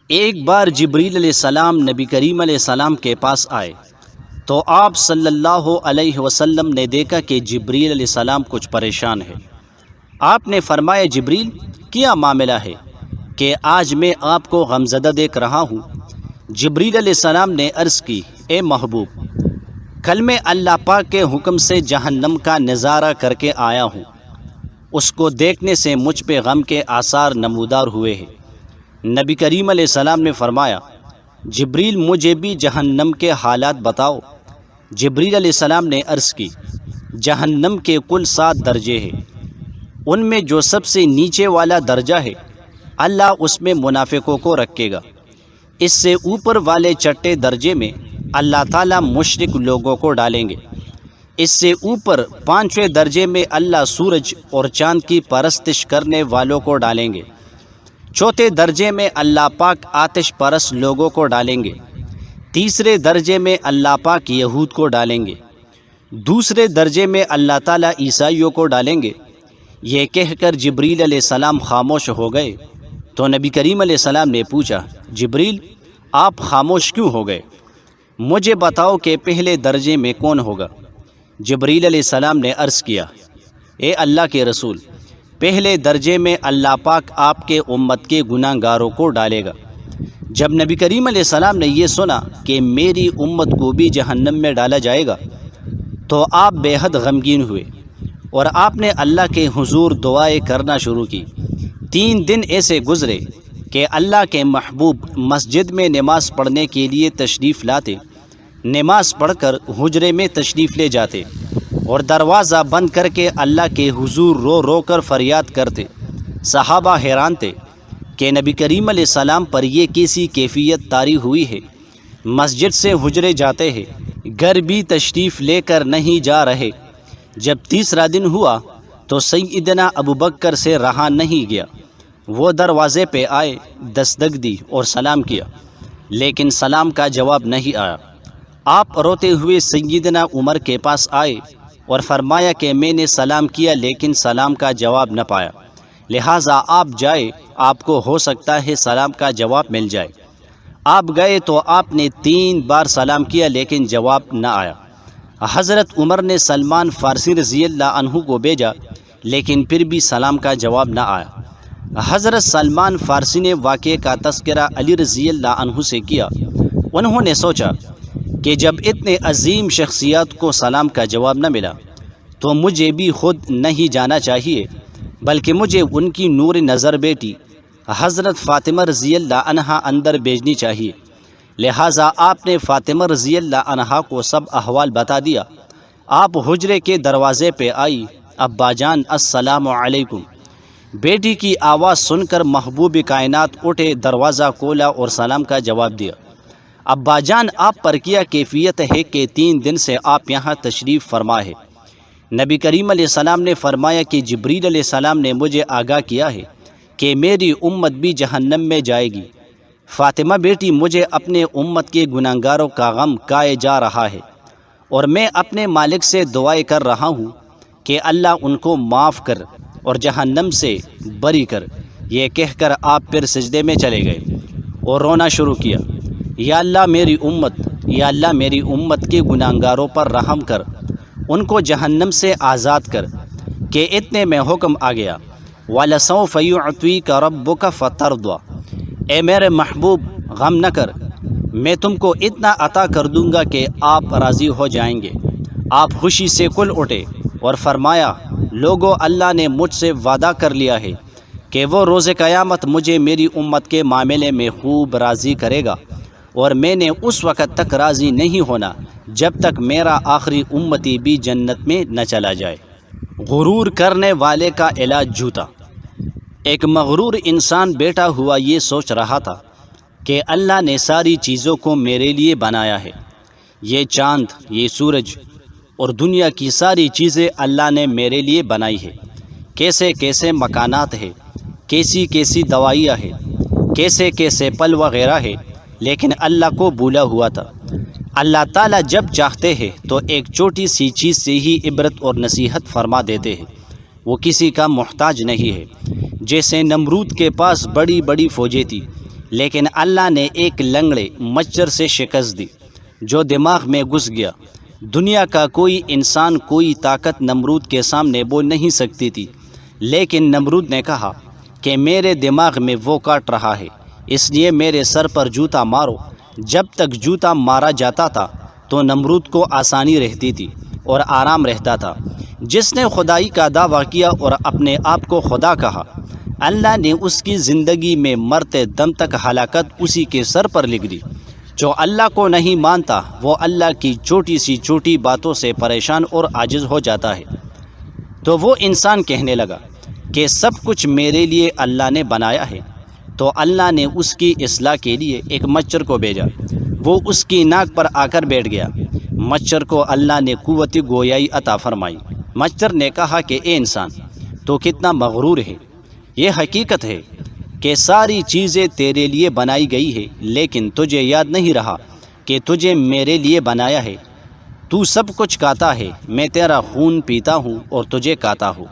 ایک بار جبریل علیہ السلام نبی کریم علیہ السلام کے پاس آئے تو آپ صلی اللہ علیہ وسلم نے دیکھا کہ جبریل علیہ السلام کچھ پریشان ہے۔ آپ نے فرمایا جبریل کیا معاملہ ہے کہ آج میں آپ کو غمزدہ دیکھ رہا ہوں؟ جبریل علیہ السلام نے عرض کی اے محبوب، کل میں اللہ پاک کے حکم سے جہنم کا نظارہ کر کے آیا ہوں، اس کو دیکھنے سے مجھ پہ غم کے آثار نمودار ہوئے ہیں۔ نبی کریم علیہ السلام نے فرمایا جبریل مجھے بھی جہنم کے حالات بتاؤ۔ جبریل علیہ السلام نے عرض کی جہنم کے کل 7 درجے ہیں، ان میں جو سب سے نیچے والا درجہ ہے اللہ اس میں منافقوں کو رکھے گا۔ اس سے اوپر والے چھٹے درجے میں اللہ تعالیٰ مشرک لوگوں کو ڈالیں گے۔ اس سے اوپر 5ویں درجے میں اللہ سورج اور چاند کی پرستش کرنے والوں کو ڈالیں گے۔ چوتھے درجے میں اللہ پاک آتش پرست لوگوں کو ڈالیں گے۔ تیسرے درجے میں اللہ پاک یہود کو ڈالیں گے۔ دوسرے درجے میں اللہ تعالیٰ عیسائیوں کو ڈالیں گے۔ یہ کہہ کر جبریل علیہ السلام خاموش ہو گئے تو نبی کریم علیہ السلام نے پوچھا جبریل آپ خاموش کیوں ہو گئے؟ مجھے بتاؤ کہ پہلے درجے میں کون ہوگا؟ جبریل علیہ السلام نے عرض کیا اے اللہ کے رسول، پہلے درجے میں اللہ پاک آپ کے امت کے گناہ گاروں کو ڈالے گا۔ جب نبی کریم علیہ السلام نے یہ سنا کہ میری امت کو بھی جہنم میں ڈالا جائے گا تو آپ بے حد غمگین ہوئے اور آپ نے اللہ کے حضور دعائیں کرنا شروع کی۔ 3 دن ایسے گزرے کہ اللہ کے محبوب مسجد میں نماز پڑھنے کے لیے تشریف لاتے، نماز پڑھ کر حجرے میں تشریف لے جاتے اور دروازہ بند کر کے اللہ کے حضور رو رو کر فریاد کرتے۔ صحابہ حیران تھے کہ نبی کریم علیہ السلام پر یہ کیسی کیفیت طاری ہوئی ہے، مسجد سے حجرے جاتے ہیں، گھر بھی تشریف لے کر نہیں جا رہے۔ جب تیسرا دن ہوا تو سیدنا ابوبکر سے رہا نہیں گیا، وہ دروازے پہ آئے، دستک دی اور سلام کیا، لیکن سلام کا جواب نہیں آیا۔ آپ روتے ہوئے سیدنا عمر کے پاس آئے اور فرمایا کہ میں نے سلام کیا لیکن سلام کا جواب نہ پایا، لہٰذا آپ جائے، آپ کو ہو سکتا ہے سلام کا جواب مل جائے۔ آپ گئے تو آپ نے 3 بار سلام کیا لیکن جواب نہ آیا۔ حضرت عمر نے سلمان فارسی رضی اللہ عنہ کو بھیجا لیکن پھر بھی سلام کا جواب نہ آیا۔ حضرت سلمان فارسی نے واقعے کا تذکرہ علی رضی اللہ عنہ سے کیا۔ انہوں نے سوچا کہ جب اتنے عظیم شخصیات کو سلام کا جواب نہ ملا تو مجھے بھی خود نہیں جانا چاہیے، بلکہ مجھے ان کی نور نظر بیٹی حضرت فاطمہ رضی اللہ عنہا اندر بھیجنی چاہیے۔ لہٰذا آپ نے فاطمہ رضی اللہ عنہا کو سب احوال بتا دیا۔ آپ حجرے کے دروازے پہ آئی، ابا جان السلام علیکم۔ بیٹی کی آواز سن کر محبوب کائنات اٹھے، دروازہ کھولا اور سلام کا جواب دیا۔ ابا جان آپ پر کیا کیفیت ہے کہ 3 دن سے آپ یہاں تشریف فرما ہے؟ نبی کریم علیہ السلام نے فرمایا کہ جبریل علیہ السلام نے مجھے آگاہ کیا ہے کہ میری امت بھی جہنم میں جائے گی۔ فاطمہ بیٹی مجھے اپنے امت کے گناہگاروں کا غم کائے جا رہا ہے اور میں اپنے مالک سے دعائیں کر رہا ہوں کہ اللہ ان کو معاف کر اور جہنم سے بری کر۔ یہ کہہ کر آپ پھر سجدے میں چلے گئے اور رونا شروع کیا، یا اللہ میری امت، یا اللہ میری امت کے گناہگاروں پر رحم کر، ان کو جہنم سے آزاد کر۔ کہ اتنے میں حکم آ گیا وَلَسَوْفَ يُعْطِيكَ رَبُّكَ فَتَرْضَىٰ، اے میرے محبوب غم نہ کر، میں تم کو اتنا عطا کر دوں گا کہ آپ راضی ہو جائیں گے۔ آپ خوشی سے کھل اٹھے اور فرمایا لوگو، اللہ نے مجھ سے وعدہ کر لیا ہے کہ وہ روز قیامت مجھے میری امت کے معاملے میں خوب راضی کرے گا، اور میں نے اس وقت تک راضی نہیں ہونا جب تک میرا آخری امتی بھی جنت میں نہ چلا جائے۔ غرور کرنے والے کا علاج جوتا۔ ایک مغرور انسان بیٹھا ہوا یہ سوچ رہا تھا کہ اللہ نے ساری چیزوں کو میرے لیے بنایا ہے، یہ چاند، یہ سورج اور دنیا کی ساری چیزیں اللہ نے میرے لیے بنائی ہے۔ کیسے کیسے مکانات ہیں، کیسی کیسی دوائیاں ہیں، کیسے کیسے پل وغیرہ ہے، لیکن اللہ کو بھولا ہوا تھا۔ اللہ تعالیٰ جب چاہتے ہیں تو ایک چھوٹی سی چیز سے ہی عبرت اور نصیحت فرما دیتے ہیں، وہ کسی کا محتاج نہیں ہے۔ جیسے نمرود کے پاس بڑی بڑی فوجیں تھی، لیکن اللہ نے ایک لنگڑے مچھر سے شکست دی جو دماغ میں گھس گیا۔ دنیا کا کوئی انسان، کوئی طاقت نمرود کے سامنے بول نہیں سکتی تھی، لیکن نمرود نے کہا کہ میرے دماغ میں وہ کاٹ رہا ہے، اس لیے میرے سر پر جوتا مارو۔ جب تک جوتا مارا جاتا تھا تو نمرود کو آسانی رہتی تھی اور آرام رہتا تھا۔ جس نے خدائی کا دعویٰ کیا اور اپنے آپ کو خدا کہا، اللہ نے اس کی زندگی میں مرتے دم تک ہلاکت اسی کے سر پر لکھ دی۔ جو اللہ کو نہیں مانتا وہ اللہ کی چھوٹی سی چھوٹی باتوں سے پریشان اور عاجز ہو جاتا ہے۔ تو وہ انسان کہنے لگا کہ سب کچھ میرے لیے اللہ نے بنایا ہے۔ تو اللہ نے اس کی اصلاح کے لیے ایک مچھر کو بھیجا، وہ اس کی ناک پر آ کر بیٹھ گیا۔ مچھر کو اللہ نے قوت گویائی عطا فرمائی۔ مچھر نے کہا کہ اے انسان، تو کتنا مغرور ہے، یہ حقیقت ہے کہ ساری چیزیں تیرے لیے بنائی گئی ہے، لیکن تجھے یاد نہیں رہا کہ تجھے میرے لیے بنایا ہے۔ تو سب کچھ کھاتا ہے، میں تیرا خون پیتا ہوں اور تجھے کھاتا ہوں۔